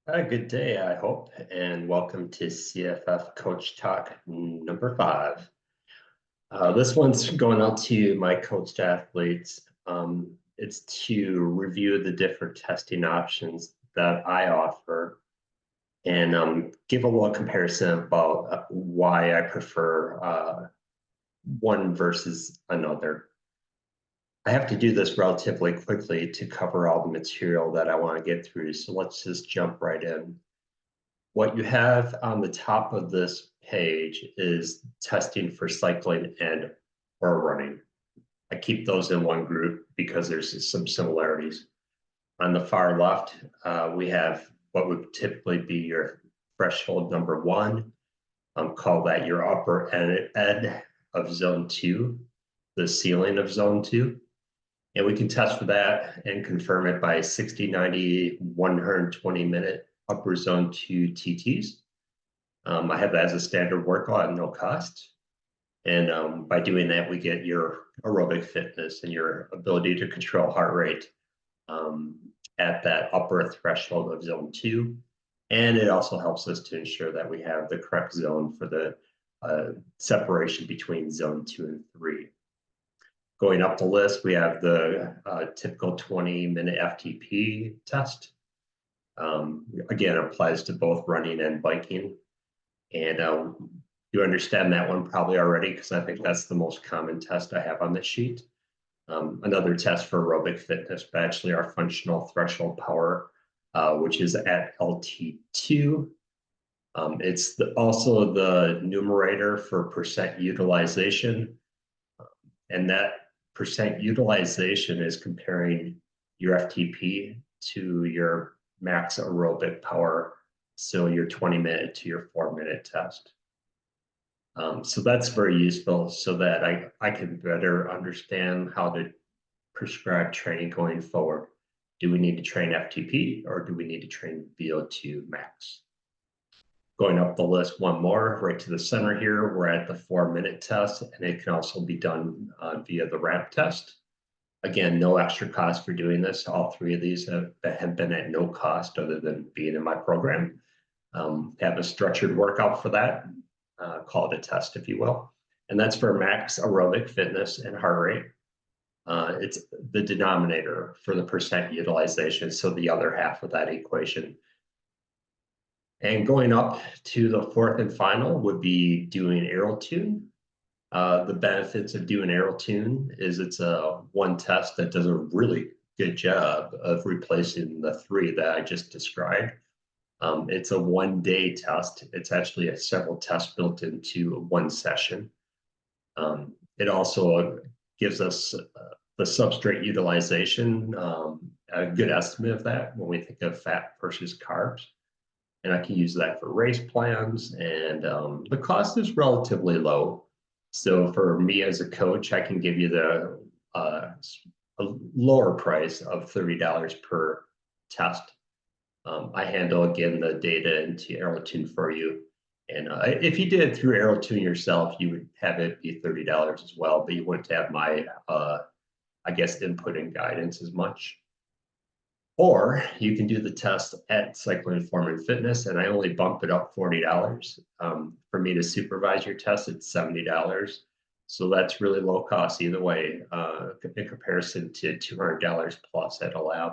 Good day, I hope, and welcome to CFF Coach Talk number 5. This one's going out to my coached athletes. It's to review the different testing options that I offer and give a little comparison about why I prefer one versus another. I have to do this relatively quickly to cover all the material that I want to get through, so let's just jump right in. What you have on the top of this page is testing for cycling and or running. I keep those in one group because there's some similarities. On the far left, we have what would typically be your threshold number 1. Call that your upper end of zone 2, the ceiling of zone 2. And we can test for that and confirm it by 60, 90, 120-minute upper zone 2 TTs. I have that as a standard workout at no cost. And by doing that, we get your aerobic fitness and your ability to control heart rate at that upper threshold of zone 2. And it also helps us to ensure that we have the correct zone for the separation between zone 2 and 3. Going up the list, we have the typical 20-minute FTP test. Again, it applies to both running and biking. And you understand that one probably already because I think that's the most common test I have on this sheet. Another test for aerobic fitness, but actually our functional threshold power, which is at LT2. It's also the numerator for percent utilization. And that percent utilization is comparing your FTP to your max aerobic power, so your 20-minute to your 4-minute test. So that's very useful so that I can better understand how to prescribe training going forward. Do we need to train FTP or do we need to train VO2 max? Going up the list, one more right to the center here, we're at the 4-minute test, and it can also be done via the ramp test. Again, no extra cost for doing this. All three of these have been at no cost other than being in my program. Have a structured workout for that, call it a test, if you will. And that's for max aerobic fitness and heart rate. It's the denominator for the percent utilization, so the other half of that equation. And going up to the fourth and final would be doing AeroTune. The benefits of doing AeroTune is it's a one test that does a really good job of replacing the 3 that I just described. It's a 1-day test. It's actually a several tests built into one session. It also gives us the substrate utilization, a good estimate of that when we think of fat versus carbs. And I can use that for race plans, and the cost is relatively low. So for me as a coach, I can give you the a lower price of $30 per test. I handle, again, the data into AeroTune for you. And if you did it through AeroTune yourself, you would have it be $30 as well, but you wouldn't have my, I guess, input and guidance as much. Or you can do the test at Cycling Form and Fitness, and I only bump it up $40. For me to supervise your test, it's $70. So that's really low cost either way, in comparison to $200 plus at a lab.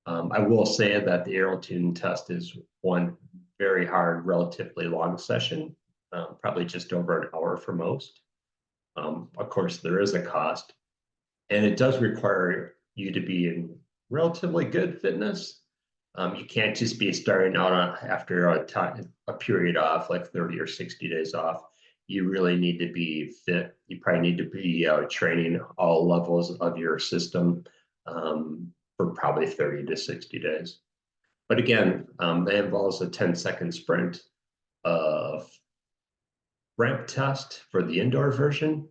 I will say that the AeroTune test is one very hard, relatively long session, probably just over an hour for most. Of course, there is a cost, and it does require you to be in relatively good fitness. You can't just be starting out after a period off, like 30 or 60 days off. You really need to be fit. You probably need to be training all levels of your system for probably 30 to 60 days. But again, that involves a 10-second sprint of ramp test for the indoor version.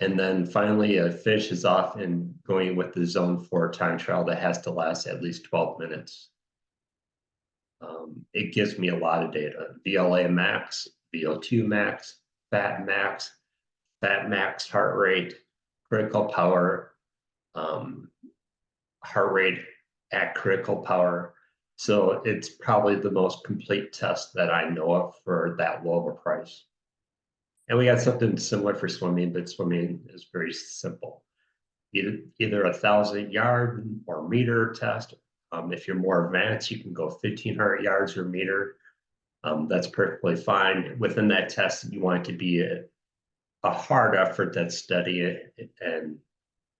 And then finally, finishes off in going with the zone 4 time trial that has to last at least 12 minutes. It gives me a lot of data: VLA max, VO2 max, fat max heart rate, critical power, heart rate at critical power. So it's probably the most complete test that I know of for that low of a price. And we got something similar for swimming, but swimming is very simple. Either 1,000 yard or meter test. If you're more advanced, you can go 1,500 yards or meter. That's perfectly fine. Within that test, you want it to be a hard effort that's steady and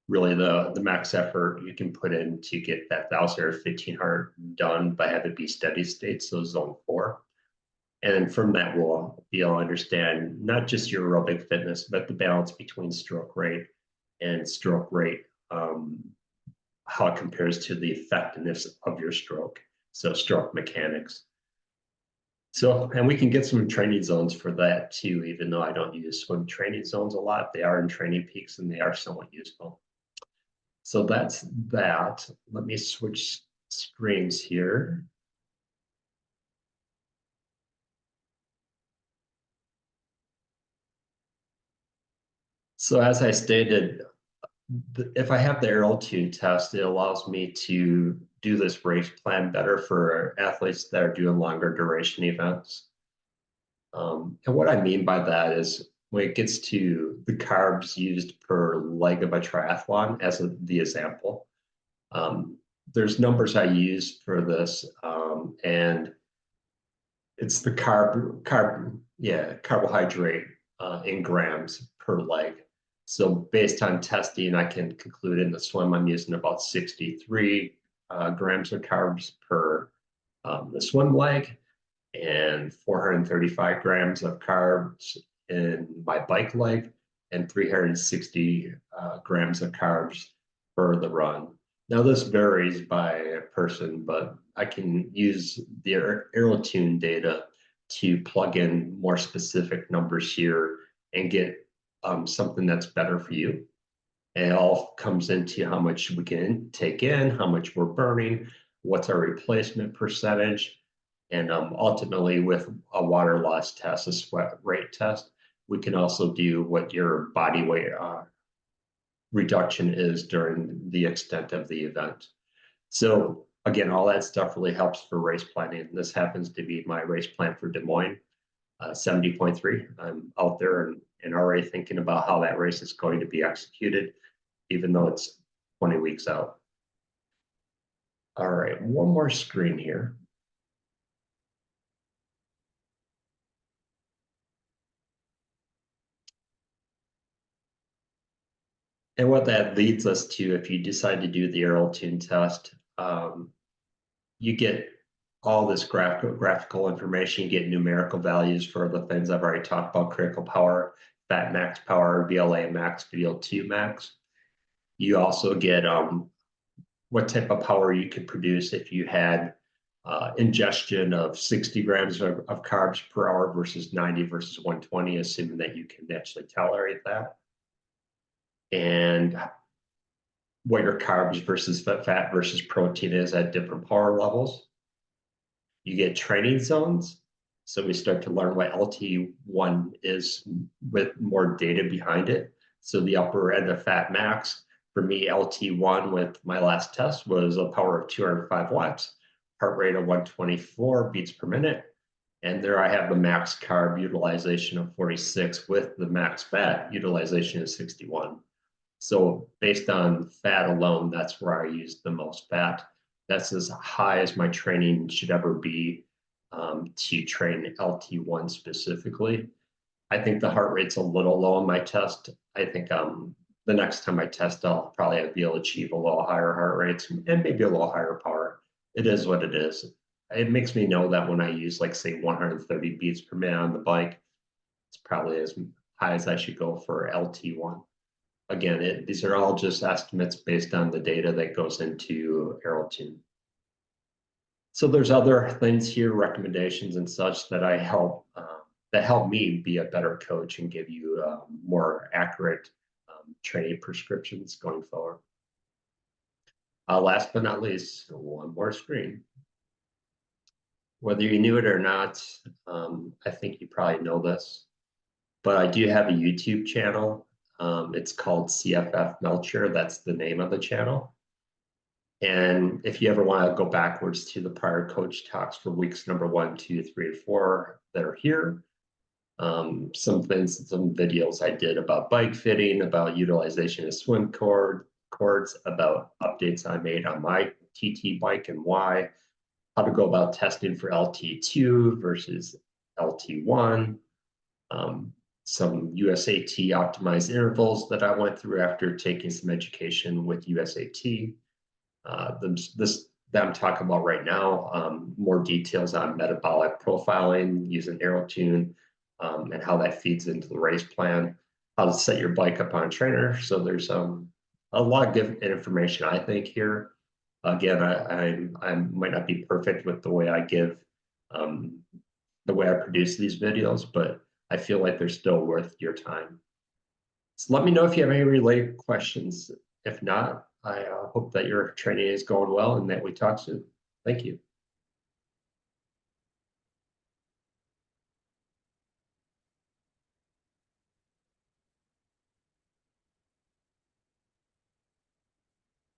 really the max effort you can put in to get that 1,000 or 1,500 done by having it be steady state, so zone 4. And from that, we'll be able to understand not just your aerobic fitness, but the balance between stroke rate and stroke rate, how it compares to the effectiveness of your stroke. So stroke mechanics. So, and we can get some training zones for that too, even though I don't use swim training zones a lot. They are in Training Peaks and they are somewhat useful. So that's that. Let me switch screens here. So as I stated, if I have the Aero2 test, it allows me to do this race plan better for athletes that are doing longer duration events. And what I mean by that is when it gets to the carbs used per leg of a triathlon, as the example, um, there's numbers I use for this, and it's the carbohydrate in grams per leg. So based on testing, I can conclude in the swim I'm using about 63 grams of carbs per the swim leg and 435 grams of carbs in my bike leg and 360 grams of carbs for the run. Now this varies by person, but I can use the AeroTune data to plug in more specific numbers here and get something that's better for you. And it all comes into how much we can take in, how much we're burning, what's our replacement percentage, and ultimately with a water loss test, a sweat rate test, we can also do what your body weight reduction is during the extent of the event. So again, all that stuff really helps for race planning. This happens to be my race plan for Des Moines, 70.3. I'm out there and already thinking about how that race is going to be executed, even though it's 20 weeks out. All right, one more screen here. And what that leads us to, if you decide to do the AeroTune test, you get all this graphical information. You get numerical values for the things I've already talked about: critical power, fat max power, VLA max, VO2 max. You also get what type of power you could produce if you had ingestion of 60 grams of carbs per hour versus 90 versus 120, assuming that you can actually tolerate that. And what your carbs versus fat versus protein is at different power levels. You get training zones. So we start to learn what LT1 is with more data behind it. So the upper end of fat max, for me, LT1 with my last test was a power of 205 watts, heart rate of 124 beats per minute. And there I have the max carb utilization of 46 with the max fat utilization of 61. So based on fat alone, that's where I use the most fat. That's as high as my training should ever be to train LT1 specifically. I think the heart rate's a little low on my test. I think the next time I test, I'll probably be able to achieve a little higher heart rates and maybe a little higher power. It is what it is. It makes me know that when I use, like, say, 130 beats per minute on the bike, it's probably as high as I should go for LT1. Again, these are all just estimates based on the data that goes into AeroTune. So there's other things here, recommendations and such that that help me be a better coach and give you more accurate training prescriptions going forward. Last but not least, one more screen. Whether you knew it or not, I think you probably know this, but I do have a YouTube channel. It's called CFF Melcher. That's the name of the channel. And if you ever want to go backwards to the prior coach talks for weeks number 1, 2, 3, and 4 that are here, some things, some videos I did about bike fitting, about utilization of swim cords, about updates I made on my TT bike and why, how to go about testing for LT2 versus LT1, some USAT optimized intervals that I went through after taking some education with USAT. This that I'm talking about right now, more details on metabolic profiling using AeroTune, and how that feeds into the race plan, how to set your bike up on a trainer. So there's a lot of good information, I think, here. Again, I might not be perfect with the way I give, um, the way I produce these videos, but I feel like they're still worth your time. So let me know if you have any related questions. If not, I hope that your training is going well and that we talk soon. Thank you.